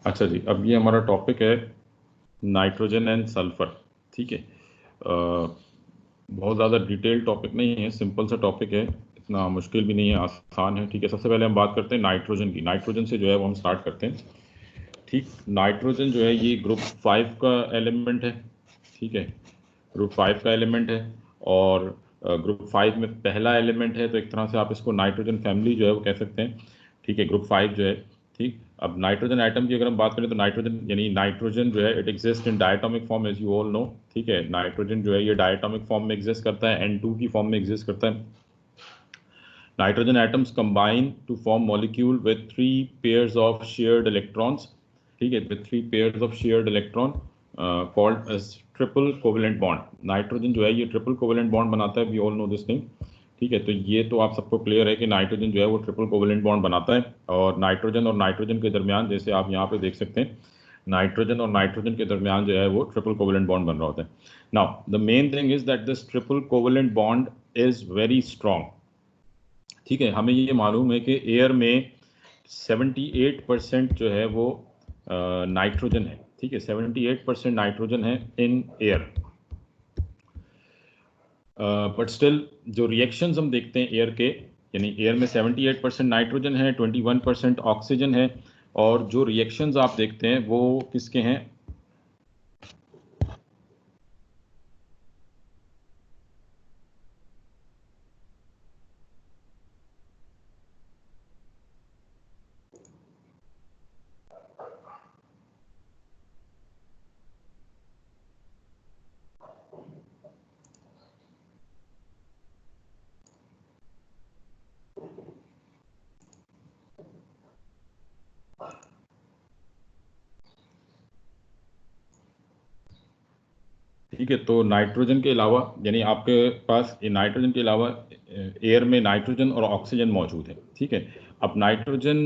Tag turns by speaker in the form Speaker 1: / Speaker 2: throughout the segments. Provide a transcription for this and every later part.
Speaker 1: अच्छा जी, अब ये हमारा टॉपिक है नाइट्रोजन एंड सल्फर। ठीक है, बहुत ज़्यादा डिटेल टॉपिक नहीं है, सिंपल सा टॉपिक है, इतना मुश्किल भी नहीं है, आसान है। ठीक है, सबसे पहले हम बात करते हैं नाइट्रोजन की। नाइट्रोजन से जो है वो हम स्टार्ट करते हैं। ठीक, नाइट्रोजन जो है ये ग्रुप 5 का एलिमेंट है। ठीक है, ग्रुप 5 का एलिमेंट है और ग्रुप 5 में पहला एलिमेंट है, तो एक तरह से आप इसको नाइट्रोजन फैमिली जो है वो कह सकते हैं। ठीक है, ग्रुप 5 जो है। ठीक, अब नाइट्रोजन आइटम की अगर हम बात करें तो नाइट्रोजन यानी नाइट्रोजन जो है it exist in diatomic form as you all know. ठीक है, नाइट्रोजन जो है ये डायटोमिक फॉर्म में एग्जिस्ट करता है, N2 की फॉर्म में एग्जिस्ट करता है। Nitrogen atoms combine to form molecule with 3 pairs of shared electrons. ठीक है, with 3 pairs of shared electron called as triple covalent bond. Nitrogen जो है ये ट्रिपल कोवेलेंट बॉन्ड बनाता है, we all know this thing. ठीक है, तो ये तो आप सबको क्लियर है कि नाइट्रोजन जो है वो ट्रिपल कोवेलेंट बॉन्ड बनाता है और नाइट्रोजन के दरमियान, जैसे आप यहाँ पे देख सकते हैं, नाइट्रोजन और नाइट्रोजन के दरमियान जो है वो ट्रिपल कोवेलेंट बॉन्ड बन रहा होता है। Now the main thing is that this triple covalent bond is very strong. ठीक है, हमें ये मालूम है कि एयर में 78% जो है वो नाइट्रोजन है। ठीक है, 78% नाइट्रोजन है इन एयर। बट स्टिल जो रिएक्शंस हम देखते हैं एयर के, यानी एयर में 78% नाइट्रोजन है, 21% ऑक्सीजन है, और जो रिएक्शंस आप देखते हैं वो किसके हैं? ठीक है, तो नाइट्रोजन के अलावा यानी आपके पास नाइट्रोजन के अलावा एयर में नाइट्रोजन और ऑक्सीजन मौजूद है। ठीक है, अब नाइट्रोजन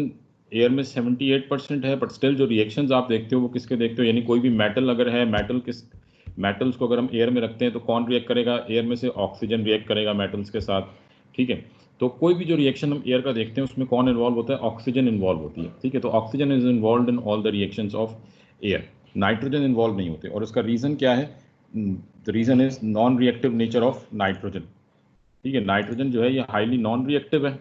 Speaker 1: एयर में 78% है, बट स्टिल जो रिएक्शंस आप देखते हो वो किसके देखते हो? यानी कोई भी मेटल अगर है, मेटल्स को अगर हम एयर में रखते हैं तो कौन रिएक्ट करेगा? एयर में से ऑक्सीजन रिएक्ट करेगा मेटल्स के साथ। ठीक है, तो कोई भी जो रिएक्शन हम एयर का देखते हैं उसमें कौन इन्वॉल्व होता है? ऑक्सीजन इन्वॉल्व होती है। ठीक है, तो oxygen is involve in all the reactions of air, nitrogen involve नहीं होते। और उसका रीज़न क्या है? The reason is non reactive nature of nitrogen. ठीक है, नाइट्रोजन जो है ये हाईली नॉन रिएक्टिव है,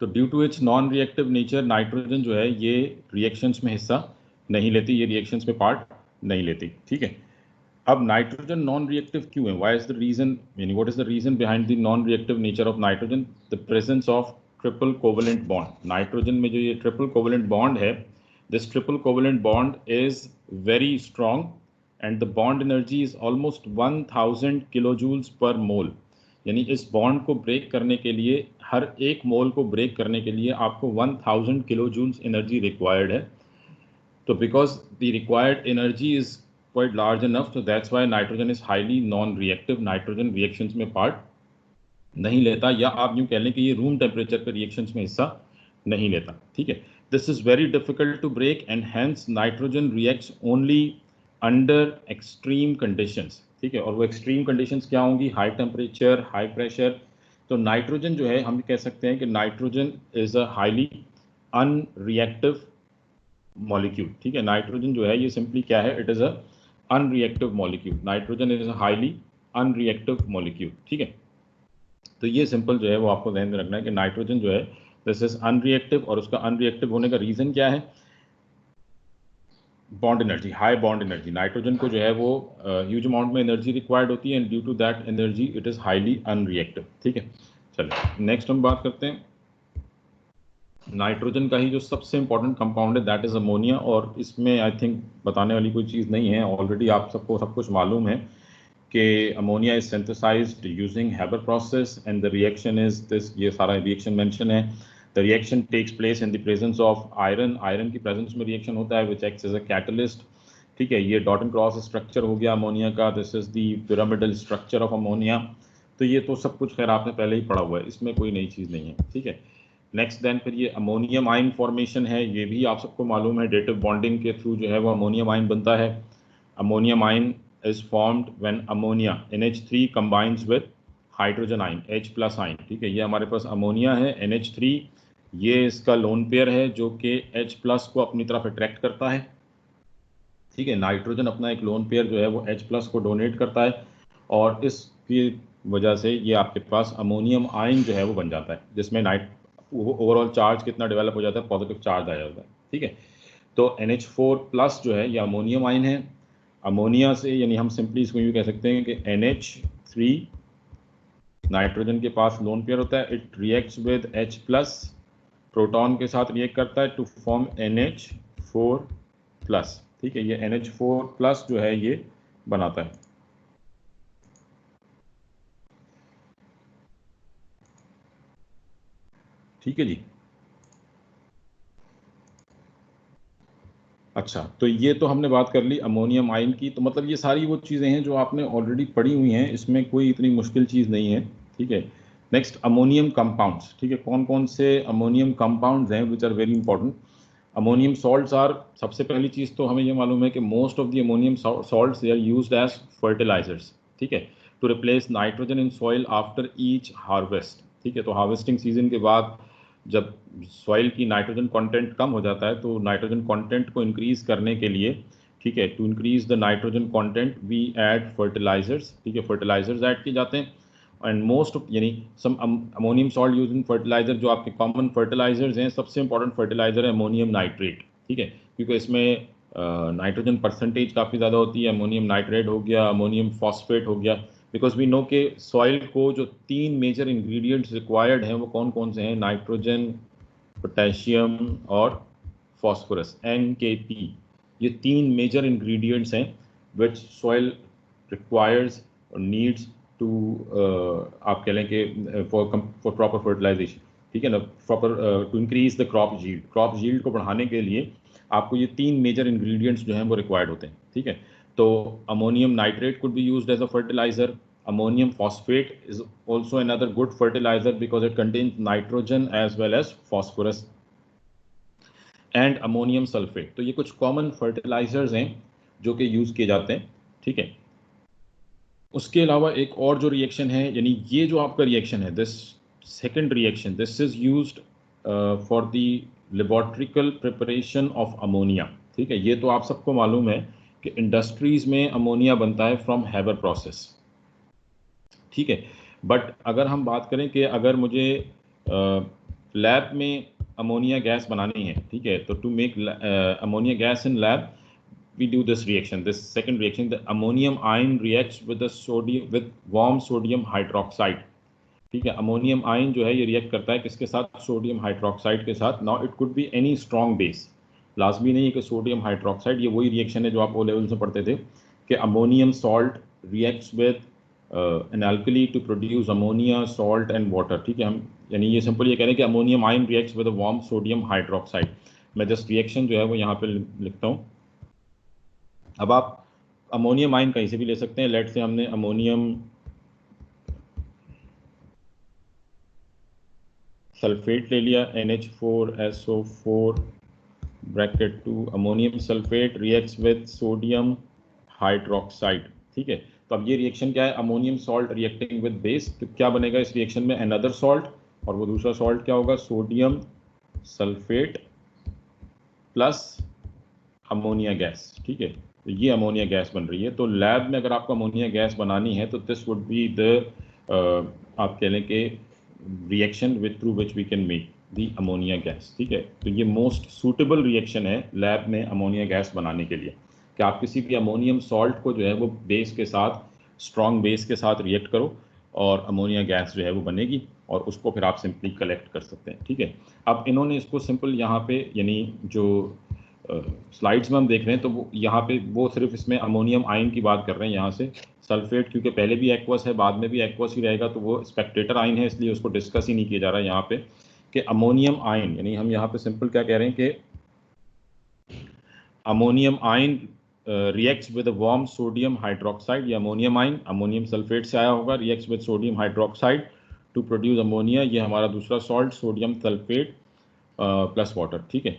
Speaker 1: तो due to its non reactive nature nitrogen जो है ये रिएक्शंस में हिस्सा नहीं लेती, ये रिएक्शंस में पार्ट नहीं लेती। ठीक है, अब नाइट्रोजन नॉन रिएक्टिव क्यों है? व्हाई इज द रीजन, यानी what is the reason behind the non reactive nature of nitrogen? The presence of triple covalent bond. Nitrogen में जो ये ट्रिपल कोवेलेंट बॉन्ड है, this triple covalent bond is very strong and the bond energy is almost 1000 kilojoules per mole. यानी इस bond को break करने के लिए, हर एक मोल को ब्रेक करने के लिए आपको 1000 किलो जूल्स एनर्जी रिक्वायर्ड है। तो because the required energy is quite large enough, तो that's why nitrogen is highly non reactive. Nitrogen reactions में पार्ट नहीं लेता, या आप यूं कह लें कि ये रूम टेम्परेचर पर रिएक्शंस में हिस्सा नहीं लेता। ठीक है, this is very difficult to break and hence nitrogen reacts only under extreme conditions. ठीक है, और वो एक्सट्रीम कंडीशंस क्या होंगी? High temperature, high pressure. तो नाइट्रोजन जो है हम कह सकते हैं कि nitrogen is a highly unreactive molecule. ठीक है, नाइट्रोजन जो है ये सिंपली क्या है? It is a unreactive molecule. Nitrogen is a highly unreactive molecule. ठीक है, तो ये सिंपल जो है वो आपको ध्यान में रखना है कि नाइट्रोजन जो है दिस इज अनरिएक्टिव, और उसका अनरिएक्टिव होने का रीजन क्या है? Bond energy, high bond energy. Nitrogen को जो है वो ह्यूज अमाउंट में एनर्जी रिक्वायर्ड होती है and due to that energy it is highly unreactive. ठीक है, चलिए नेक्स्ट हम बात करते हैं नाइट्रोजन का ही जो सबसे इंपॉर्टेंट कंपाउंड है, दैट इज अमोनिया। और इसमें आई थिंक बताने वाली कोई चीज़ नहीं है, ऑलरेडी आप सबको सब कुछ मालूम है कि ammonia is synthesised using Haber process and the reaction is this. ये सारा रिएक्शन मेंशन है। The reaction takes place in the presence of iron. Iron की प्रेजेंस में रिएक्शन होता है which acts as a catalyst. ठीक है, ये डॉट एंड क्रॉस स्ट्रक्चर हो गया अमोनिया का। This is the pyramidal structure of ammonia. तो ये तो सब कुछ खैर आपने पहले ही पढ़ा हुआ है, इसमें कोई नई चीज़ नहीं है। ठीक है, नेक्स्ट देन फिर ये अमोनियम आयन फॉर्मेशन है, ये भी आप सबको मालूम है। डेटिव बॉन्डिंग के थ्रू जो है वो अमोनियम आयन बनता है। Ammonium ion is formed when ammonia NH3 combines with hydrogen ion H+ ion। ठीक है, ये हमारे पास अमोनिया है, NH3 ये इसका लोन पेयर है जो कि H+ को अपनी तरफ अट्रैक्ट करता है, ठीक है। नाइट्रोजन अपना एक लोन पेयर जो है वो H+ को डोनेट करता है, और इसकी वजह से ये आपके पास अमोनियम आयन जो है वो बन जाता है, जिसमें ओवरऑल चार्ज कितना डेवलप हो जाता है, पॉजिटिव चार्ज आ जाता है, ठीक है। तो NH4+ जो है ये अमोनियम आयन है। अमोनिया से यानी हम सिंपली इसको यूँ कह सकते हैं कि NH3 नाइट्रोजन के पास लोन पेयर होता है, it reacts with H+, proton के साथ रिएक्ट करता है टू फॉर्म NH4+, ठीक है। ये NH4+ जो है ये बनाता है, ठीक है जी। अच्छा, तो ये तो हमने बात कर ली अमोनियम आयन की। तो मतलब ये सारी वो चीज़ें हैं जो आपने ऑलरेडी पढ़ी हुई हैं, इसमें कोई इतनी मुश्किल चीज़ नहीं है, ठीक है। नेक्स्ट अमोनियम कंपाउंड्स, ठीक है। कौन कौन से अमोनियम कंपाउंड्स हैं which are very important. Ammonium salts are, सबसे पहली चीज़ तो हमें ये मालूम है कि most of the ammonium salts they are used as fertilisers, ठीक है, to replace nitrogen in soil after each harvest, ठीक है। तो हार्वेस्टिंग सीजन के बाद जब सॉइल की नाइट्रोजन कंटेंट कम हो जाता है, तो नाइट्रोजन कंटेंट को इंक्रीज करने के लिए, ठीक है, to increase the nitrogen content we add fertilisers, ठीक है, फर्टिलाइजर्स ऐड किए जाते हैं। एंड मोस्ट यानी some ammonium salt use in fertiliser, जो आपके कॉमन फर्टिलाइजर्स हैं, सबसे इंपॉर्टेंट फर्टिलाइजर है अमोनियम नाइट्रेट, ठीक है, क्योंकि इसमें नाइट्रोजन परसेंटेज काफ़ी ज़्यादा होती है। अमोनियम नाइट्रेट हो गया, अमोनियम फॉस्फेट हो गया, बिकॉज वी नो के सॉइल को जो 3 मेजर इंग्रेडिएंट्स रिक्वायर्ड हैं वो कौन कौन से हैं, नाइट्रोजन, पोटेशियम और फॉस्फोरस, NKP। ये 3 मेजर इंग्रेडिएंट्स हैं विच सॉइल रिक्वायर्स और नीड्स टू, आप कह लें कि फॉर प्रॉपर फर्टिलाइजेशन, ठीक है ना, proper to increase the crop yield. Crop yield को बढ़ाने के लिए आपको ये 3 मेजर इंग्रेडिएंट्स जो हैं वो रिक्वायर्ड होते हैं, ठीक है। तो ammonium nitrate could be used as a fertiliser. Ammonium phosphate is also another good fertilizer because it contains nitrogen as well as phosphorus. And ammonium sulphate. तो ये कुछ कॉमन फर्टिलाइजर्स हैं जो कि यूज़ किए जाते हैं, ठीक है। उसके अलावा एक और जो रिएक्शन है, यानी ये जो आपका रिएक्शन है, this second reaction, this is used for the laboratorical preparation of ammonia, ठीक है। ये तो आप सबको मालूम है कि इंडस्ट्रीज में अमोनिया बनता है फ्रॉम हैबर प्रोसेस, ठीक है। बट अगर हम बात करें कि अगर मुझे लैब में अमोनिया गैस बनानी है, ठीक है, तो to make ammonia gas in lab we do this reaction, this second reaction, the ammonium ion reacts with the sodium, with warm sodium hydroxide, ठीक है। अमोनियम आयन जो है ये रिएक्ट करता है किसके साथ, सोडियम हाइड्रोक्साइड के साथ। Now it could be any strong base, लाजमी नहीं है कि सोडियम हाइड्रोक्साइड। ये वही रिएक्शन है जो आप ओ लेवल से पढ़ते थे कि ammonium salt reacts with an alkali to produce ammonia, salt and water, ठीक है। हम यानी ये सिंपल ये कह रहे हैं कि ammonium ion reacts with warm sodium hydroxide. मैं जस्ट रिएक्शन जो है वो यहाँ पे लिखता हूँ। अब आप अमोनियम आयन कहीं से भी ले सकते हैं। लेट से हमने अमोनियम सल्फेट ले लिया, NH4SO4 bracket 2, ammonium sulphate reacts with sodium hydroxide, ठीक है। तो अब ये रिएक्शन क्या है, ammonium salt reacting with base, तो क्या बनेगा इस रिएक्शन में, अनदर सॉल्ट, और वो दूसरा सॉल्ट क्या होगा, sodium sulphate plus ammonia gas, ठीक है। तो ये अमोनिया गैस बन रही है। तो लैब में अगर आपको अमोनिया गैस बनानी है तो दिस वुड बी द, आप कह लें कि reaction with through which we can make the ammonia gas, ठीक है। तो ये मोस्ट सूटेबल रिएक्शन है लैब में अमोनिया गैस बनाने के लिए, कि आप किसी भी अमोनियम सॉल्ट को जो है वो बेस के साथ, स्ट्रॉन्ग बेस के साथ रिएक्ट करो और अमोनिया गैस जो है वो बनेगी, और उसको फिर आप सिंपली कलेक्ट कर सकते हैं, ठीक है। अब इन्होंने इसको सिंपल यहाँ पे, यानी जो स्लाइड्स में हम देख रहे हैं, तो वो यहाँ पे वो सिर्फ इसमें अमोनियम आयन की बात कर रहे हैं। यहाँ से सल्फेट क्योंकि पहले भी एक्वस है, बाद में भी एक्वस ही रहेगा, तो वो स्पेक्टेटर आयन है, इसलिए उसको डिस्कस ही नहीं किया जा रहा है यहाँ पे कि अमोनियम आयन, यानी हम यहाँ पे सिंपल क्या कह रहे हैं कि ammonium ion reacts with warm sodium hydroxide. ये अमोनियम आयन अमोनियम सल्फेट से आया होगा, reacts with sodium hydroxide to produce ammonia. ये हमारा दूसरा salt sodium sulphate plus water, ठीक है।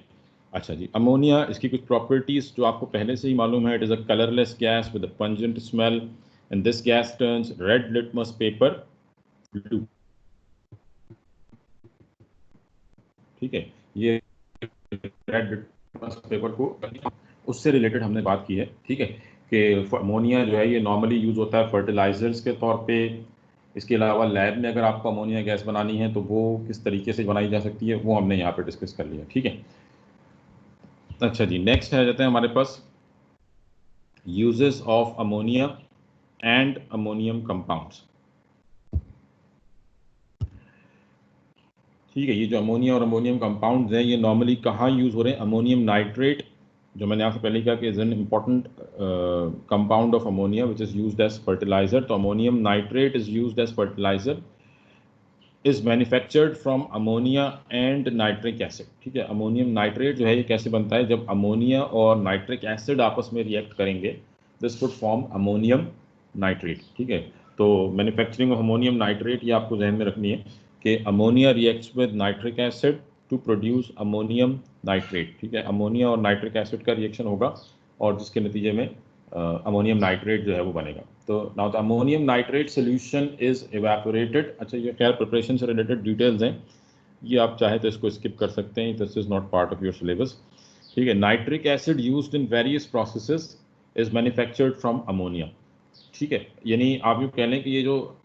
Speaker 1: अच्छा जी, अमोनिया, इसकी कुछ प्रॉपर्टीज जो आपको पहले से ही मालूम है, it is a colourless gas with a pungent smell and this gas turns red litmus paper blue, ठीक है, ये रेड लिटमस पेपर को उससे रिलेटेड हमने बात की है, ठीक है, कि अमोनिया जो है ये नॉर्मली यूज होता है फर्टिलाइजर्स के तौर पे। इसके अलावा लैब में अगर आपको अमोनिया गैस बनानी है तो वो किस तरीके से बनाई जा सकती है वो हमने यहाँ पे डिस्कस कर लिया, ठीक है। अच्छा जी, नेक्स्ट आ जाते हैं हमारे पास uses of ammonia and ammonium compounds. ठीक है, ये जो अमोनिया और अमोनियम कंपाउंड्स हैं ये नॉर्मली कहाँ यूज़ हो रहे हैं? अमोनियम नाइट्रेट, जो मैंने आपसे पहले कहा कि is an important compound of ammonia which is used as fertiliser. तो ammonium nitrate is used as fertiliser, is manufactured from ammonia and nitric acid. ठीक है, अमोनियम नाइट्रेट जो है ये कैसे बनता है? जब अमोनिया और नाइट्रिक एसिड आपस में रिएक्ट करेंगे, this would form ammonium nitrate. ठीक है, तो मैन्युफैक्चरिंग ऑफ अमोनियम नाइट्रेट ये आपको जहन में रखनी है कि ammonia reacts with nitric acid to produce ammonium nitrate. ठीक है, अमोनिया और नाइट्रिक एसिड का रिएक्शन होगा और जिसके नतीजे में अमोनियम नाइट्रेट जो है वो बनेगा। तो now the ammonium nitrate solution is evaporated. अच्छा, ये खैर प्रिपरेशन से रिलेटेड डिटेल्स हैं, ये आप चाहे तो इसको स्किप कर सकते हैं, this is not part of your syllabus. ठीक है, nitric acid used in various processes is manufactured from ammonia. ठीक है, यानी आप यूँ कह लें कि ये जो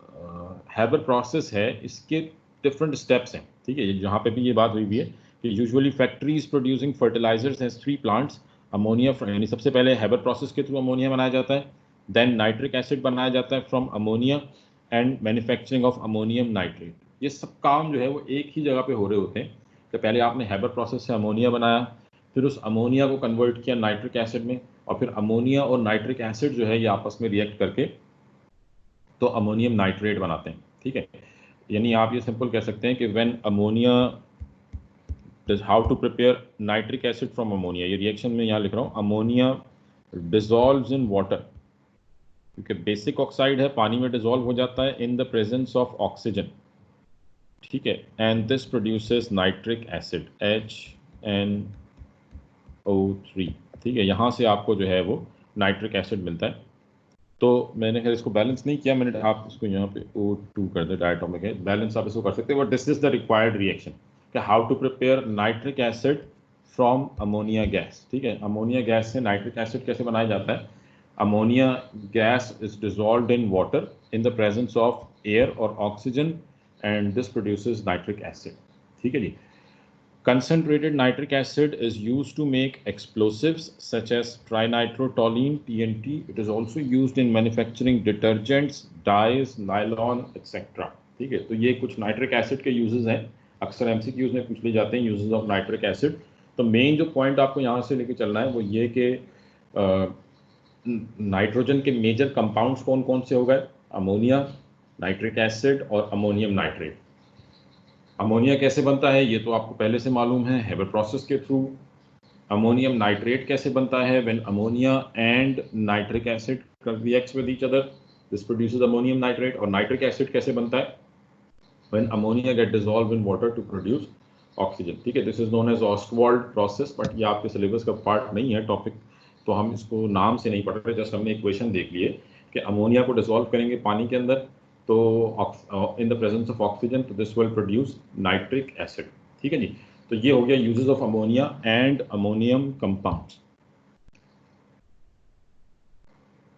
Speaker 1: हैबर प्रोसेस है इसके डिफरेंट स्टेप्स हैं। ठीक है, जहाँ पे भी ये बात हुई भी है कि usually factories producing fertilisers has 3 plants. Ammonia, यानी सबसे पहले हैबर प्रोसेस के थ्रू अमोनिया बनाया जाता है, देन नाइट्रिक एसिड बनाया जाता है from ammonia, and manufacturing of ammonium nitrate. ये सब काम जो है वो एक ही जगह पे हो रहे होते हैं कि पहले आपने हैबर प्रोसेस से अमोनिया बनाया, फिर उस अमोनिया को कन्वर्ट किया नाइट्रिक एसिड में, और फिर अमोनिया और नाइट्रिक एसिड जो है ये आपस में रिएक्ट करके तो अमोनियम नाइट्रेट बनाते हैं। ठीक है, यानी आप ये सिंपल कह सकते हैं कि when ammonia, how to prepare nitric acid from ammonia, ये रिएक्शन में यहाँ लिख रहा हूँ, अमोनिया डिसॉल्व्स इन वाटर, क्योंकि बेसिक ऑक्साइड है, पानी में डिसॉल्व हो जाता है in the presence of oxygen. ठीक है, and this produces nitric acid HNO3। ठीक है, यहाँ से आपको जो है वो नाइट्रिक एसिड मिलता है। तो मैंने खैर इसको बैलेंस नहीं किया, मैंने आप इसको यहाँ पे O2 कर दे, डायटोमिक है, बैलेंस आप इसको कर सकते हैं, but this is the required reaction कि how to prepare nitric acid from ammonia gas. ठीक है, अमोनिया गैस से नाइट्रिक एसिड कैसे बनाया जाता है? Ammonia gas is dissolved in water in the presence of air और oxygen, and this produces nitric acid. ठीक है जी, concentrated nitric acid is used to make explosives such as trinitrotoluene TNT. It is also used in manufacturing detergents, dyes, nylon, etc. ठीक है, तो ये कुछ nitric acid के uses हैं, अक्सर एमसीक्यूज में पूछ ले जाते हैं यूजेस ऑफ नाइट्रिक एसिड। तो मेन जो पॉइंट आपको यहाँ से लेके चलना है वो ये कि नाइट्रोजन के मेजर कंपाउंड्स कौन कौन से हो गए? अमोनिया, नाइट्रिक एसिड और अमोनियम नाइट्रेट। अमोनिया कैसे बनता है ये तो आपको पहले से मालूम है, हैबर प्रोसेस के थ्रू। अमोनियम नाइट्रेट कैसे बनता है? When ammonia and nitric acid reacts with each other, this produces ammonium nitrate. और नाइट्रिक एसिड कैसे बनता है? When ammonia get dissolve in water to produce oxygen. ठीक है, this is known as Ostwald process, but ये आपके syllabus का part नहीं है टॉपिक, तो हम इसको नाम से नहीं पढ़ रहे, जस्ट हमने इक्वेशन देख लिए कि अमोनिया को डिसॉल्व करेंगे पानी के अंदर तो in the presence of oxygen, तो this will produce nitric acid. ठीक है जी, तो ये हो गया uses of ammonia and ammonium compounds.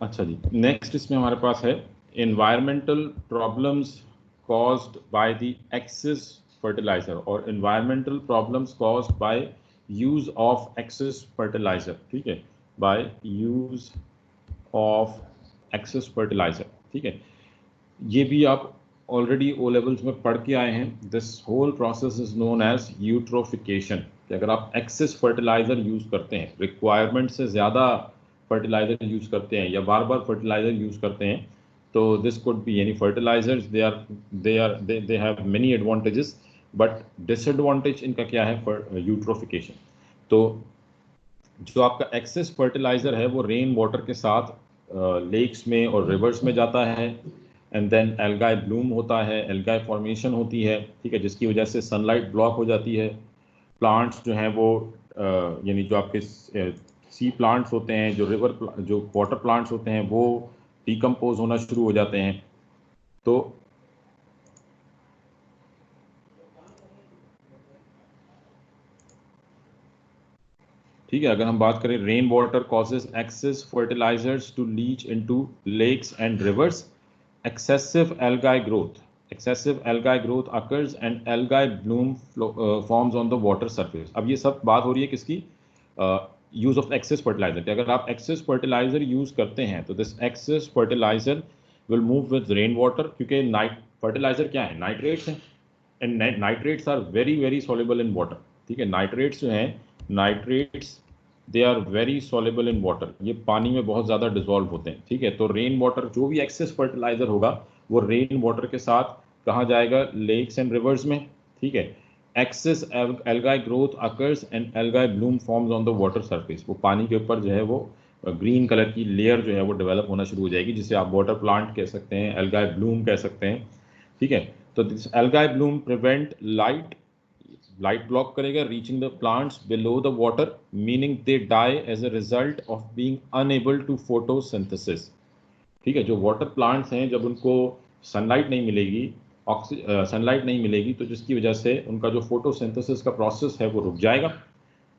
Speaker 1: अच्छा जी, नेक्स्ट इसमें हमारे पास है environmental problems caused by the excess fertiliser, और environmental problems caused by use of excess fertiliser. ठीक है, by use of excess fertiliser. ठीक है, ये भी आप ऑलरेडी ओ लेवल्स में पढ़ के आए हैं। This whole process is known as eutrophication, कि अगर आप एक्सेस फर्टिलाइजर यूज करते हैं, रिक्वायरमेंट से ज़्यादा फर्टिलाइजर यूज करते हैं या बार बार फर्टिलाइजर यूज करते हैं, तो दिस कुड बी यानी fertilisers they have many advantages, but disadvantage इनका क्या है? यूट्रोफिकेशन। तो जो आपका एक्सेस फर्टिलाइजर है वो रेन वाटर के साथ लेक्स में और रिवर्स में जाता है, एंड देन एल्गाई ब्लूम होता है, एल्गाई फॉर्मेशन होती है। ठीक है, जिसकी वजह से सनलाइट ब्लॉक हो जाती है, प्लांट्स जो हैं वो यानी जो आपके सी प्लांट्स होते हैं, जो वाटर प्लांट्स होते हैं वो डिकम्पोज होना शुरू हो जाते हैं। तो ठीक है, अगर हम बात करें rain water causes excess fertilisers to leach into lakes and rivers, excessive algae growth occurs and algae bloom forms on the water surface. अब ये सब बात हो रही है किसकी, यूज ऑफ एक्सेस फर्टिलाइजर। अगर आप एक्सेस फर्टिलाइजर यूज करते हैं तो this excess fertiliser will move with rain water, क्योंकि फर्टिलाइजर क्या है, नाइट्रेट्स हैं, and nitrates are very very soluble in water. ठीक है, नाइट्रेट्स जो हैं, nitrates they are very soluble in water, ये पानी में बहुत ज़्यादा डिजोल्व होते हैं। ठीक है, तो रेन वाटर जो भी एक्सेस फर्टिलाइजर होगा वो रेन वाटर के साथ कहाँ जाएगा, लेक्स एंड रिवर्स में। ठीक है, excess algae growth occurs and algae bloom forms on the water surface, वो पानी के ऊपर जो है वो ग्रीन कलर की लेयर जो है वो डेवलप होना शुरू हो जाएगी, जिसे आप वाटर प्लांट कह सकते हैं, एल्गाई ब्लूम कह सकते हैं। ठीक है, तो this algae bloom prevent light block करेगा reaching the plants below the water, meaning they die as a result of being unable to photosynthesis. ठीक है, जो वाटर प्लांट्स हैं, जब उनको सनलाइट नहीं मिलेगी, सनलाइट नहीं मिलेगी, तो जिसकी वजह से उनका जो फोटोसिंथेसिस का प्रोसेस है वो रुक जाएगा,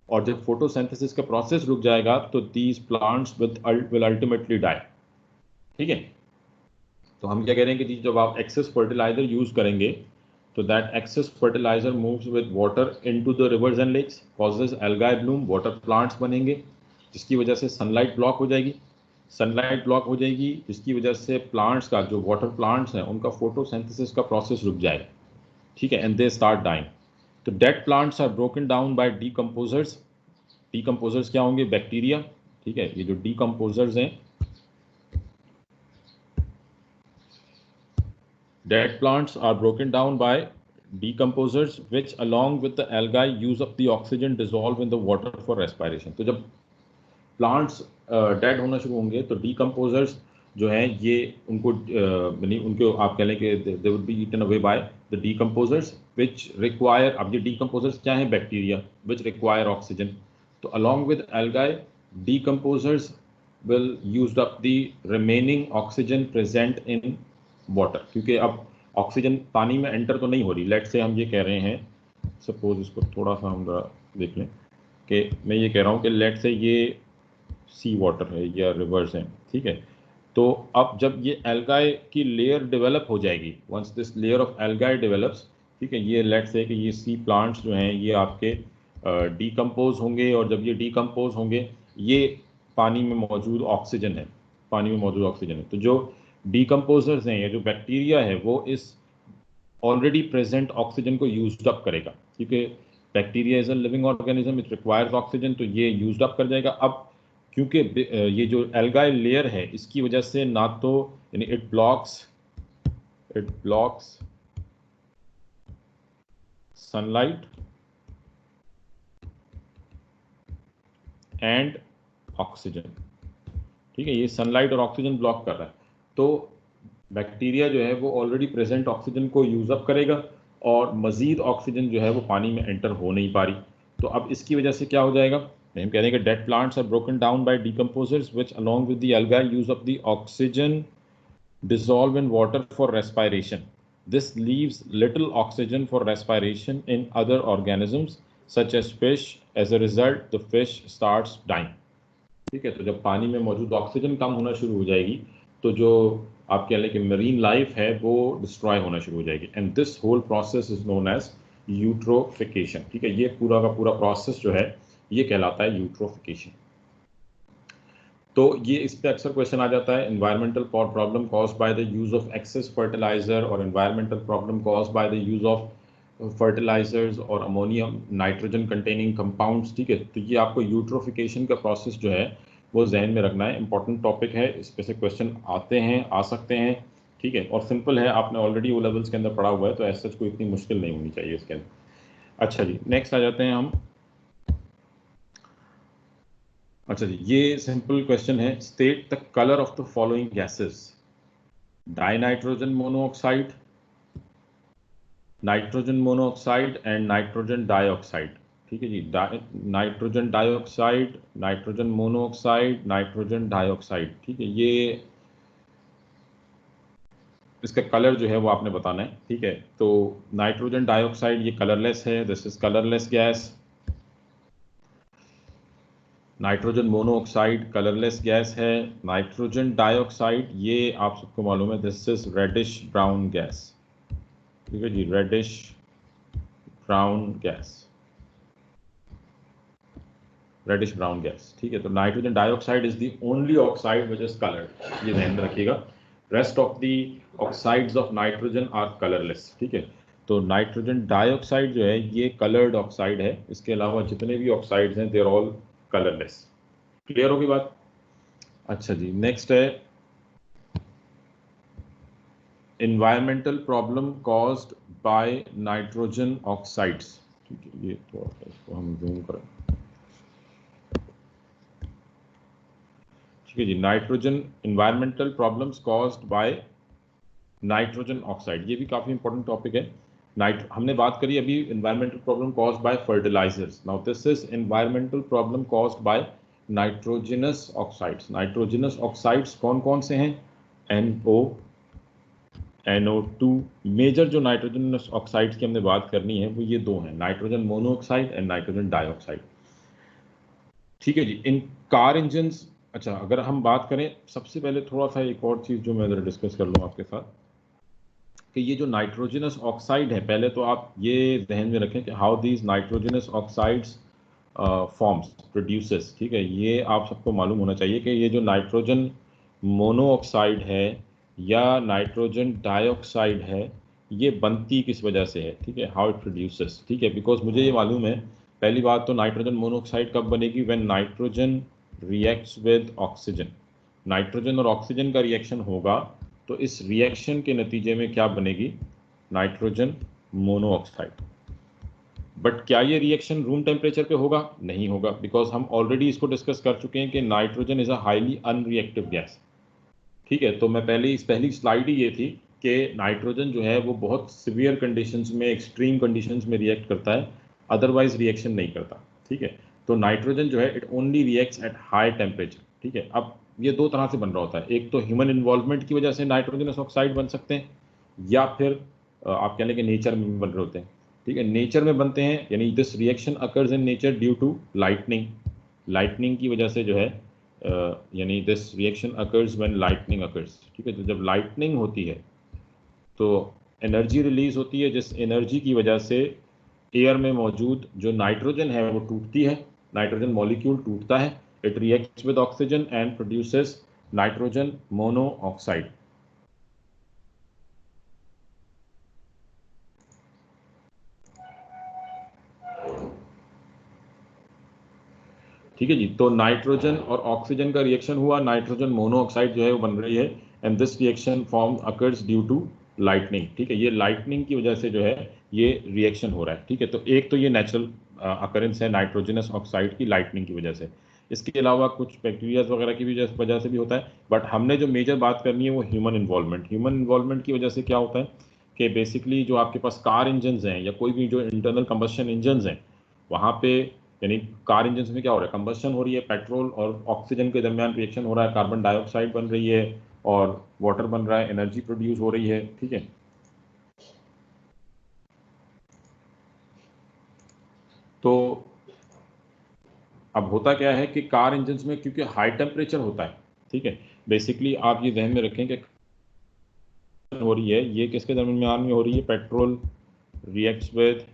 Speaker 1: और जब फोटोसिंथेसिस का प्रोसेस रुक जाएगा तो these plants will ultimately die. ठीक है, तो हम क्या कह रहे हैं कि जब आप एक्सेस फर्टिलाइजर यूज करेंगे तो that excess fertilizer moves with water into the rivers and lakes, causes algae bloom, water plants बनेंगे, जिसकी वजह से सनलाइट ब्लॉक हो जाएगी, जिसकी वजह से प्लांट्स का, जो वाटर प्लांट्स हैं, उनका फोटोसिंथेसिस का प्रोसेस रुक जाएगा। ठीक है, एंड दे स्टार्ट डाइंग। तो dead plants are broken down by decomposers. Decomposers क्या होंगे, बैक्टीरिया। ठीक है, ये जो डीकम्पोजर्स हैं, dead plants are broken down by decomposers which along with the algae use up the oxygen dissolved in the water for respiration। तो जब plants dead होना शुरू होंगे तो डीकम्पोजर्स जो हैं ये उनको यानी उनको आप कह लें कि they would be eaten away by the decomposers which require, अब ये डीकम्पोजर्स क्या हैं, बैक्टीरिया विच रिक्वायर ऑक्सीजन। तो along with algae decomposers will use up the remaining oxygen present in water, क्योंकि अब ऑक्सीजन पानी में एंटर तो नहीं हो रही। लेट से हम ये कह रहे हैं, सपोज इसको थोड़ा सा हम देख लें कि मैं ये कह रहा हूँ कि लेट से ये सी वाटर है या रिवर्स है। ठीक है, तो अब जब ये एल्गाई की लेयर डेवलप हो जाएगी, once this layer of algae develops, ठीक है, ये लेट से कि ये सी प्लांट्स जो हैं ये आपके डीकम्पोज होंगे, और जब ये डीकम्पोज होंगे, ये पानी में मौजूद ऑक्सीजन है, तो जो डीकम्पोजर्स हैं या जो बैक्टीरिया है वो इस ऑलरेडी प्रेजेंट ऑक्सीजन को यूज्ड अप करेगा, क्योंकि bacteria is a living organism, it requires oxygen, तो ये यूज्ड अप कर जाएगा। अब क्योंकि ये जो एल्गाई लेयर है इसकी वजह से ना तो यानी it blocks sunlight and oxygen. ठीक है, ये सनलाइट और ऑक्सीजन ब्लॉक कर रहा है, तो बैक्टीरिया जो है वो ऑलरेडी प्रेजेंट ऑक्सीजन को यूज अप करेगा, और मजीद ऑक्सीजन जो है वो पानी में एंटर हो नहीं पा रही। तो अब इसकी वजह से क्या हो जाएगा, हम कह रहे हैं कि dead plants are broken down by decomposers which along with the algae use up the oxygen dissolve in water for respiration. This leaves little oxygen for respiration in other organisms such as fish. As a result, the fish starts dying. ठीक है, तो जब पानी में मौजूद oxygen कम होना शुरू हो जाएगी तो जो आप कह लें कि मरीन लाइफ है वो डिस्ट्रॉय होना शुरू हो जाएगी, and this whole process is known as eutrophication. ठीक है, ये पूरा का पूरा प्रोसेस जो है ये कहलाता है यूट्रोफिकेशन। तो ये इस पे अक्सर क्वेश्चन आ जाता है, environmental problem caused by the use of excess fertiliser और environmental problem caused by the use of fertilizers और अमोनियम नाइट्रोजन कंटेनिंग कंपाउंड्स। ठीक है, तो ये आपको यूट्रोफिकेशन का प्रोसेस जो है वो जहन में रखना है, इंपॉर्टेंट टॉपिक है, इस पे से क्वेश्चन आ सकते हैं। ठीक है, और सिंपल है, आपने ऑलरेडी वो लेवल्स के अंदर पढ़ा हुआ है, तो ऐसा कोई इतनी मुश्किल नहीं होनी चाहिए इसके अंदर। अच्छा जी, नेक्स्ट आ जाते हैं हम। अच्छा जी, ये सिंपल क्वेश्चन है, state the colour of the following gases, dinitrogen monoxide, nitrogen monoxide and nitrogen dioxide. ठीक है जी, nitrogen dioxide, nitrogen monoxide, nitrogen dioxide. ठीक है, ये इसका कलर जो है वो आपने बताना है। ठीक है, तो नाइट्रोजन डाइऑक्साइड ये कलरलेस है, this is colourless gas. Nitrogen monoxide colourless gas है। नाइट्रोजन डाइऑक्साइड ये आप सबको मालूम है, this is reddish brown gas, ठीक है जी, reddish brown gas, reddish brown gas, ठीक है। तो nitrogen dioxide is the only oxide which is coloured, ये ध्यान में रखिएगा। Rest of the oxides of nitrogen are colourless, ठीक है। तो नाइट्रोजन डाइऑक्साइड जो है ये कलर्ड ऑक्साइड है, इसके अलावा जितने भी ऑक्साइड्स हैं they are all colourless. Clear होगी बात? अच्छा जी, नेक्स्ट है environmental problem caused by nitrogen oxides, ठीक है। ये तो इसको हम जूम करें, ठीक है जी। Nitrogen environmental problems caused by nitrogen oxide, ये भी काफी इंपॉर्टेंट टॉपिक है। हमने बात करी अभी environmental problem caused by fertilizers, now this is environmental problem caused by nitrogenous oxides। nitrogenous oxides कौन कौन से हैं? NO, NO2। मेजर जो नाइट्रोजन ऑक्साइड्स की हमने बात करनी है वो ये दो हैं, nitrogen monoxide and nitrogen dioxide, ठीक है जी। इन कार इंजन, अच्छा अगर हम बात करें, सबसे पहले थोड़ा सा एक और चीज़ जो मैं ज़रा डिस्कस कर लूँ आपके साथ, कि ये जो नाइट्रोजनस ऑक्साइड है, पहले तो आप ये ध्यान में रखें कि how these nitrogenous oxides forms produces, ठीक है। ये आप सबको मालूम होना चाहिए कि ये जो नाइट्रोजन मोनोऑक्साइड है या नाइट्रोजन डाइऑक्साइड है, ये बनती किस वजह से है, ठीक है, हाउ इट प्रोड्यूसेस, ठीक है। बिकॉज मुझे ये मालूम है, पहली बात तो नाइट्रोजन मोनोऑक्साइड कब बनेगी? When nitrogen reacts with oxygen, nitrogen और ऑक्सीजन का रिएक्शन होगा, तो इस रिएक्शन के नतीजे में क्या बनेगी? Nitrogen monoxide. बट क्या ये रिएक्शन रूम टेम्परेचर पे होगा? नहीं होगा, बिकॉज हम ऑलरेडी इसको डिस्कस कर चुके हैं कि nitrogen is a highly unreactive gas, ठीक है। तो मैं पहली स्लाइड ही ये थी कि नाइट्रोजन जो है वो बहुत सिवियर कंडीशंस में, एक्सट्रीम कंडीशंस में रिएक्ट करता है, अदरवाइज रिएक्शन नहीं करता, ठीक है। तो नाइट्रोजन जो है it only reacts at high temperature, ठीक है। अब ये दो तरह से बन रहा होता है, एक तो ह्यूमन इन्वॉल्वमेंट की वजह से नाइट्रोजनस ऑक्साइड बन सकते हैं, या फिर आप कह लें कि नेचर में बन रहे होते हैं, ठीक है। नेचर में बनते हैं, यानी this reaction occurs in nature due to lightning, lightning की वजह से जो है, यानी this reaction occurs when lightning occurs, ठीक है। तो जब लाइटनिंग होती है तो एनर्जी रिलीज होती है, जिस एनर्जी की वजह से एयर में मौजूद जो नाइट्रोजन है वो टूटती है, नाइट्रोजन मॉलिक्यूल टूटता है, it reacts with oxygen and produces nitrogen monoxide, ठीक है जी। तो नाइट्रोजन और ऑक्सीजन का रिएक्शन हुआ, नाइट्रोजन मोनोऑक्साइड जो है वो बन रही है, and this reaction form occurs due to lightning, ठीक है। ये लाइटनिंग की वजह से जो है ये रिएक्शन हो रहा है, ठीक है। तो एक तो ये नेचुरल अकरेंस है नाइट्रोजनस ऑक्साइड की, लाइटनिंग की वजह से। इसके अलावा कुछ बैक्टीरियाज वगैरह की भी वजह से भी होता है, बट हमने जो मेजर बात करनी है वो ह्यूमन इन्वॉल्वमेंट। ह्यूमन इन्वॉल्वमेंट की वजह से क्या होता है कि बेसिकली जो आपके पास कार इंजन हैं या कोई भी जो इंटरनल कंबस्शन इंजन हैं, वहाँ पे, यानी कार इंजन में क्या हो रहा है? कंबस्शन हो रही है, पेट्रोल और ऑक्सीजन के दरमियान रिएक्शन हो रहा है, कार्बन डाइऑक्साइड बन रही है और वाटर बन रहा है, एनर्जी प्रोड्यूस हो रही है, ठीक है। तो अब होता क्या है कि कार इंजन में क्योंकि हाई टेम्परेचर होता है, ठीक है, बेसिकली आप ये ध्यान में रखें कि हो रही है, ये किसके दरमियान में हो रही है? Petrol reacts with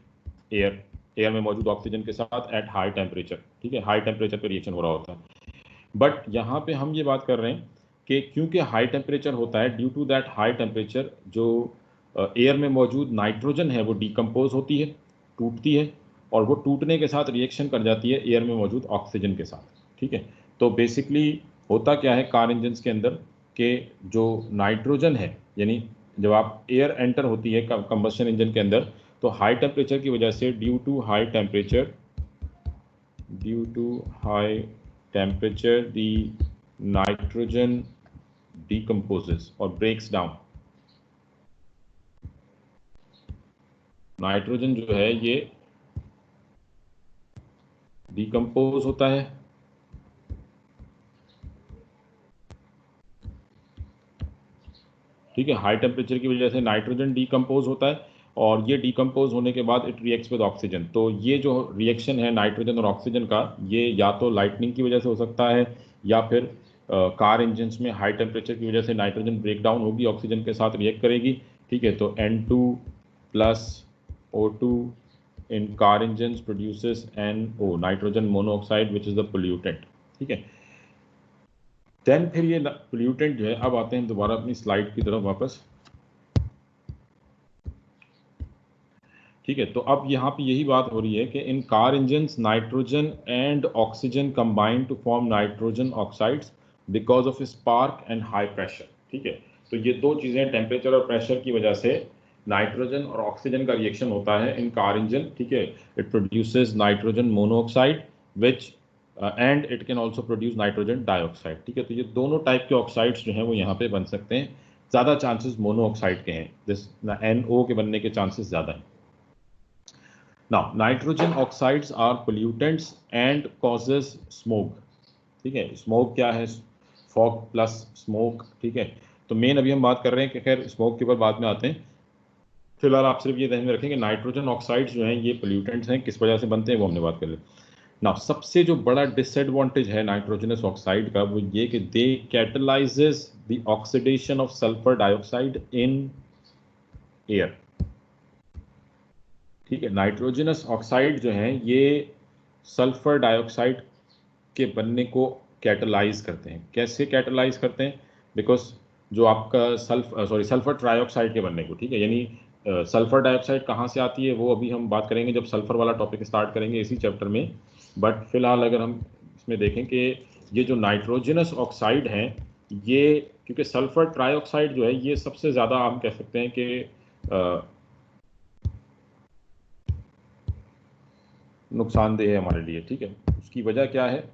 Speaker 1: air, air में मौजूद ऑक्सीजन के साथ एट हाई टेम्परेचर, ठीक है, हाई टेम्परेचर पे रिएक्शन हो रहा होता है। बट यहाँ पे हम ये बात कर रहे हैं कि क्योंकि हाई टेम्परेचर होता है, due to that high temperature जो एयर में मौजूद नाइट्रोजन है वो डिकम्पोज होती है, टूटती है, और वो टूटने के साथ रिएक्शन कर जाती है एयर में मौजूद ऑक्सीजन के साथ, ठीक है। तो बेसिकली होता क्या है कार इंजन के अंदर कि जो नाइट्रोजन है, यानी जब आप एयर एंटर होती है कंबस्शन इंजन के अंदर, तो हाई टेम्परेचर की वजह से, due to high temperature, the nitrogen decomposes or breaks down। Nitrogen जो है ये डिकम्पोज होता है, ठीक है। हाई टेम्परेचर की वजह से नाइट्रोजन डिकम्पोज होता है, और ये डिकम्पोज होने के बाद इट रिएक्ट्स विद ऑक्सीजन। तो ये जो रिएक्शन है नाइट्रोजन और ऑक्सीजन का, ये या तो लाइटनिंग की वजह से हो सकता है या फिर कार इंजन्स में हाई टेम्परेचर की वजह से नाइट्रोजन ब्रेक डाउन होगी, ऑक्सीजन के साथ रिएक्ट करेगी। ठीक है, तो N2 plus O2 in car engines produces NO, nitrogen monoxide, which is the pollutant. ठीक है, देन फिर ये पोल्यूटेंट जो है, अब आते हैं दोबारा अपनी स्लाइड की तरफ वापस। ठीक है, तो अब यहाँ पे यही बात हो रही है कि in car engines nitrogen and oxygen combine to form nitrogen oxides because of spark and high pressure. ठीक है, तो ये दो चीज़ें, टेम्परेचर और प्रेशर की वजह से नाइट्रोजन और ऑक्सीजन का रिएक्शन होता है इन कार इंजन। ठीक है, it produces nitrogen monoxide which and it can also produce nitrogen dioxide. ठीक है, तो ये दोनों टाइप के ऑक्साइड्स जो हैं वो यहाँ पे बन सकते हैं। ज़्यादा चांसेस मोनोऑक्साइड के हैं, जिस NO के बनने के चांसेस ज़्यादा हैं। Now, nitrogen oxides are pollutants and causes smoke. ठीक है, स्मोक क्या है? Fog plus smoke. ठीक है, तो मेन अभी हम बात कर रहे हैं कि खैर स्मोक के ऊपर बाद में आते हैं। फिलहाल आप सिर्फ ये ध्यान में रखें कि नाइट्रोजन ऑक्साइड्स जो हैं ये पोल्यूटेंट्स हैं, किस वजह से बनते हैं वो हमने बात कर ली। ना सबसे जो बड़ा डिसएडवांटेज है नाइट्रोजनस ऑक्साइड का वो ये कि they catalyses the oxidation of sulphur dioxide in air. ठीक है, नाइट्रोजनस ऑक्साइड जो हैं ये सल्फर डाइऑक्साइड के बनने को कैटलाइज करते हैं। कैसे कैटलाइज करते हैं? बिकॉज जो आपका सल्फर ट्राइऑक्साइड के बनने को, ठीक है, यानी सल्फर डाइऑक्साइड कहाँ से आती है वो अभी हम बात करेंगे जब सल्फर वाला टॉपिक स्टार्ट करेंगे इसी चैप्टर में। बट फिलहाल अगर हम इसमें देखें कि ये जो नाइट्रोजनस ऑक्साइड हैं ये, क्योंकि सल्फर ट्राइऑक्साइड जो है ये सबसे ज़्यादा हम कह सकते हैं कि नुकसानदेह है हमारे लिए। ठीक है, उसकी वजह क्या है?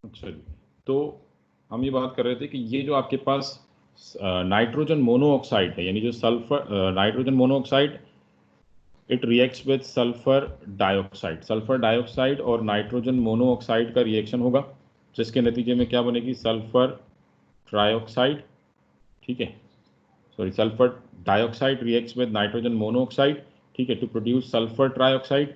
Speaker 1: अच्छा जी, तो हम ये बात कर रहे थे कि ये जो आपके पास नाइट्रोजन मोनोऑक्साइड है, यानी जो sulphur nitrogen monoxide it reacts with sulphur dioxide. Sulphur dioxide और नाइट्रोजन मोनोऑक्साइड का रिएक्शन होगा, जिसके नतीजे में क्या बनेगी? Sulphur trioxide. ठीक है, sorry, sulphur dioxide reacts with nitrogen monoxide. ठीक है, टू प्रोड्यूस सल्फर ट्राइऑक्साइड।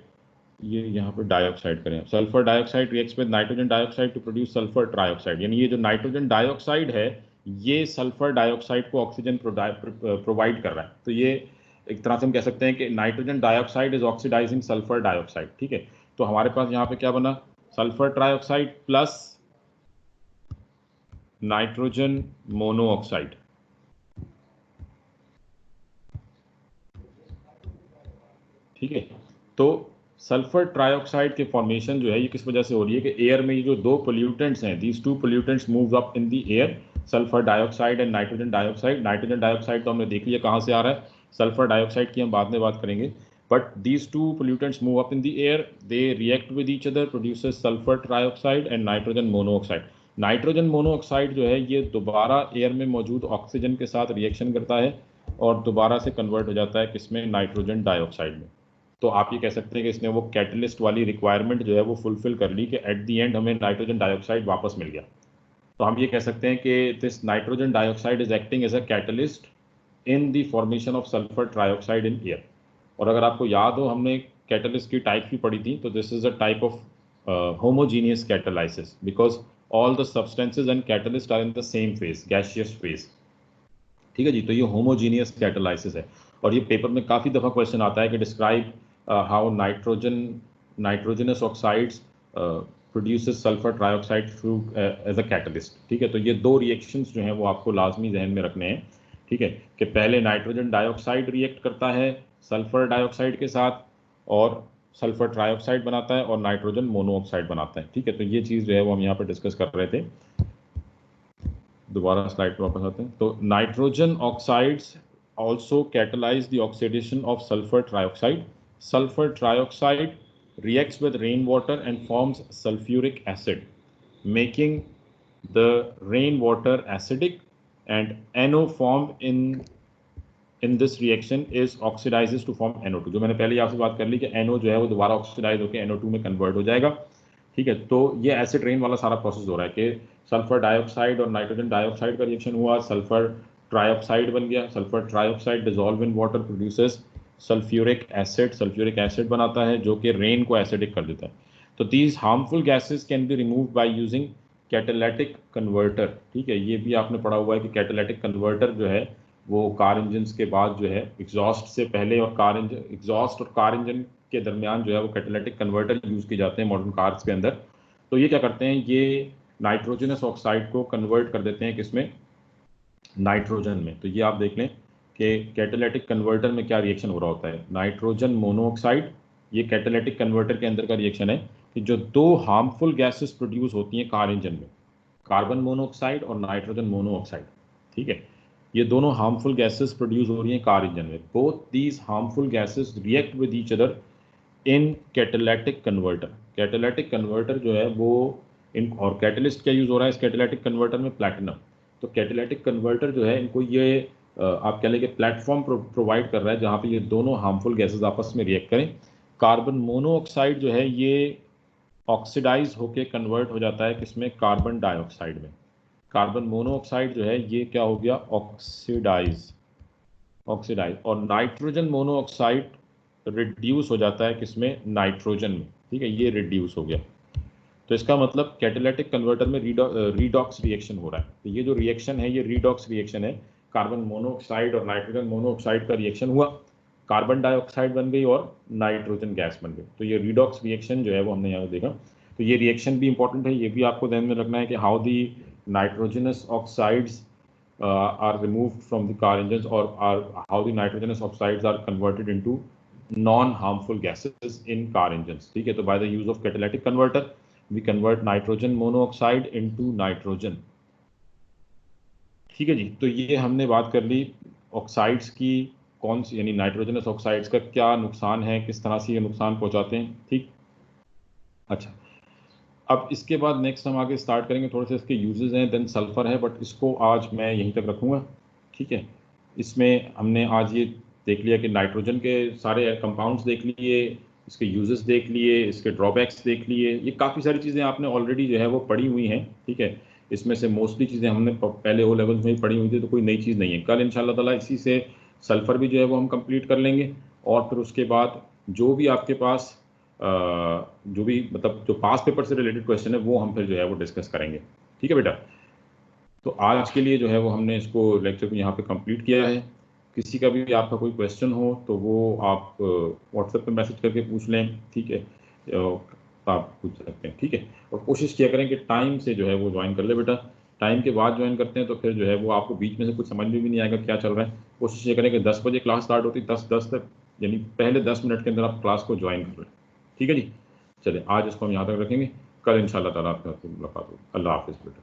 Speaker 1: ये यहाँ पर डाइऑक्साइड करें, sulphur dioxide reacts with nitrogen dioxide to produce sulphur trioxide. यानी ये जो नाइट्रोजन डाइऑक्साइड है ये सल्फर डाइऑक्साइड को ऑक्सीजन प्रोवाइड कर रहा है। तो ये एक तरह से हम कह सकते हैं कि nitrogen dioxide is oxidising sulphur dioxide. ठीक है, तो हमारे पास यहाँ पे क्या बना? Sulphur trioxide plus nitrogen monoxide. ठीक है, तो सल्फर ट्राइऑक्साइड के फॉर्मेशन जो है ये किस वजह से हो रही है कि एयर में ये जो दो पोल्यूटेंट्स हैं, these two pollutants move up in the air, sulphur dioxide and nitrogen dioxide. Nitrogen dioxide तो हमने देख लिया कहाँ से आ रहा है, सल्फर डाइऑक्साइड की हम बाद में बात करेंगे। But these two pollutants move up in the air, they react with each other, produces sulphur trioxide and nitrogen monoxide. Nitrogen monoxide जो है ये दोबारा एयर में मौजूद ऑक्सीजन के साथ रिएक्शन करता है और दोबारा से कन्वर्ट हो जाता है किसमें? नाइट्रोजन डाइऑक्साइड में। तो आप ये कह सकते हैं कि इसने वो कैटलिस्ट वाली रिक्वायरमेंट जो है वो फुलफिल कर ली कि एट दी एंड हमें नाइट्रोजन डाइऑक्साइड वापस मिल गया। तो हम ये कह सकते हैं कि this nitrogen dioxide is acting as a catalyst in the formation of sulphur trioxide in air. और अगर आपको याद हो हमने कैटलिस्ट की टाइप भी पढ़ी थी, तो this is a type of homogeneous catalysis because all the substances and catalyst are in the same phase, gaseous phase. ठीक है जी, तो ये होमोजीनियस कैटलाइसिस है। और ये पेपर में काफ़ी दफ़ा क्वेश्चन आता है कि describe how nitrogenous oxides produces sulphur trioxide through as a catalyst. ठीक है, तो ये दो रिएक्शंस जो हैं वो आपको लाजमी जहन में रखने हैं। ठीक है, कि पहले नाइट्रोजन डाइऑक्साइड रिएक्ट करता है सल्फर डाइऑक्साइड के साथ और सल्फर ट्राइऑक्साइड बनाता है और नाइट्रोजन मोनोऑक्साइड बनाता है। ठीक है, तो ये चीज़ जो है वो हम यहाँ पर डिस्कस कर रहे थे। दोबारा स्लाइड पर वापस आते हैं। तो nitrogen oxides also catalyze the oxidation of sulfur trioxide. Sulfur trioxide reacts with rainwater and forms sulfuric acid, making the rainwater acidic, and NO formed in this reaction is oxidizes to form NO2. जो मैंने पहले आपसे बात कर ली कि NO जो है वो दोबारा ऑक्सीडाइज होकर NO2 में कन्वर्ट हो जाएगा, ठीक है। तो ये एसिड रेन वाला सारा प्रोसेस हो रहा है कि सल्फर डाइऑक्साइड और नाइट्रोजन डाइऑक्साइड का रिएक्शन हुआ, सल्फर ट्राइऑक्साइड बन गया, sulphur trioxide dissolve in water produces sulphuric acid बनाता है जो कि रेन को एसिडिक कर देता है। तो these harmful gases can be removed by using catalytic converter, ठीक है। ये भी आपने पढ़ा हुआ है कि कैटालिटिक कन्वर्टर जो है वो कार इंजन के बाद जो है एग्जॉस्ट से पहले और कार इंजन एग्जॉस्ट और कार इंजन के दरमियान जो है वो कैटालिटिक कन्वर्टर यूज़ किए जाते हैं मॉडर्न कार्स के अंदर। तो ये क्या करते हैं, ये नाइट्रोजनस ऑक्साइड को कन्वर्ट कर देते हैं किसमें, नाइट्रोजन में। तो ये आप देख लें कि कैटालिटिक कन्वर्टर में क्या रिएक्शन हो रहा होता है। नाइट्रोजन मोनोऑक्साइड, ये कैटालिटिक कन्वर्टर के अंदर का रिएक्शन है कि जो दो हार्मफुल गैसेस प्रोड्यूस होती हैं कार इंजन में, कार्बन मोनोऑक्साइड और नाइट्रोजन मोनोऑक्साइड, ठीक है। ये दोनों हार्मफुल गैसेस प्रोड्यूस हो रही हैं कार इंजन में। Both these harmful gases react with each other in catalytic converter. Catalytic converter जो है वो इन, और कैटलिस्ट क्या यूज़ हो रहा है इस कैटालिटिक कन्वर्टर में, प्लैटिनम। तो कैटालिटिक कन्वर्टर जो है इनको ये आप कह लें कि प्लेटफॉर्म प्रोवाइड कर रहा है जहाँ पे ये दोनों हार्मफुल गैसेस आपस में रिएक्ट करें। कार्बन मोनोऑक्साइड जो है ये ऑक्सीडाइज होके कन्वर्ट हो जाता है किसमें, कार्बन डाइऑक्साइड में। कार्बन मोनोऑक्साइड जो है ये क्या हो गया, ऑक्सीडाइज। और नाइट्रोजन मोनोऑक्साइड रिड्यूस हो जाता है किसमें, नाइट्रोजन में, ठीक है। ये रिड्यूस हो गया। तो इसका मतलब कैटालिटिक कन्वर्टर में रीडॉक्स रिएक्शन हो रहा है। तो ये जो रिएक्शन है ये रीडॉक्स रिएक्शन है। कार्बन मोनोऑक्साइड और नाइट्रोजन मोनोऑक्साइड का रिएक्शन हुआ, कार्बन डाइऑक्साइड बन गई और नाइट्रोजन गैस बन गई। तो ये रीडॉक्स रिएक्शन जो है वो हमने यहाँ देखा। तो ये रिएक्शन भी इंपॉर्टेंट है, ये भी आपको ध्यान में रखना है कि how the nitrogenous oxides are removed from the car engines, or how the nitrogenous oxides are converted into non-harmful gases in car engines, ठीक है। तो by the use of catalytic converter we convert nitrogen monoxide into nitrogen, ठीक है जी। तो ये हमने बात कर ली ऑक्साइड्स की, कौन सी यानी नाइट्रोजनस ऑक्साइड्स का क्या नुकसान है, किस तरह से ये नुकसान पहुंचाते हैं, ठीक। अच्छा, अब इसके बाद नेक्स्ट हम आगे स्टार्ट करेंगे, थोड़े से इसके यूजेस हैं, देन सल्फर है, बट इसको आज मैं यहीं तक रखूँगा, ठीक है। इसमें हमने आज ये देख लिया कि नाइट्रोजन के सारे कंपाउंड्स देख लिए, इसके यूजेस देख लिए, इसके ड्रॉबैक्स देख लिए। ये काफ़ी सारी चीज़ें आपने ऑलरेडी जो है वो पढ़ी हुई हैं, ठीक है। इसमें से मोस्टली चीज़ें हमने पहले ओ लेवल्स में ही पढ़ी हुई थी, तो कोई नई चीज़ नहीं है। कल इंशाल्लाह ताला इसी से सल्फ़र भी जो है वो हम कंप्लीट कर लेंगे, और फिर उसके बाद जो भी आपके पास जो भी मतलब जो पास पेपर से रिलेटेड क्वेश्चन है वो हम फिर जो है वो डिस्कस करेंगे, ठीक है बेटा। तो आज के लिए जो है वो हमने इसको लेक्चर को यहाँ पे कंप्लीट किया है। किसी का भी आपका कोई क्वेश्चन हो तो वो आप व्हाट्सएप पे मैसेज करके पूछ लें, ठीक है, आप पूछ सकते हैं, ठीक है। और कोशिश किया करें कि टाइम से जो है वो ज्वाइन कर ले बेटा। टाइम के बाद ज्वाइन करते हैं तो फिर जो है वो आपको बीच में से कुछ समझ में भी नहीं आएगा क्या चल रहा है। कोशिश ये करें कि 10 बजे क्लास स्टार्ट होती, 10 तक, यानी पहले 10 मिनट के अंदर आप क्लास को ज्वाइन कर लें, ठीक है जी। चलिए आज इसको हम यहाँ तक रखेंगे, कल इंशाल्लाह ताला आपके साथ मुलाकात होगी। अल्लाह हाफिज़ बेटा।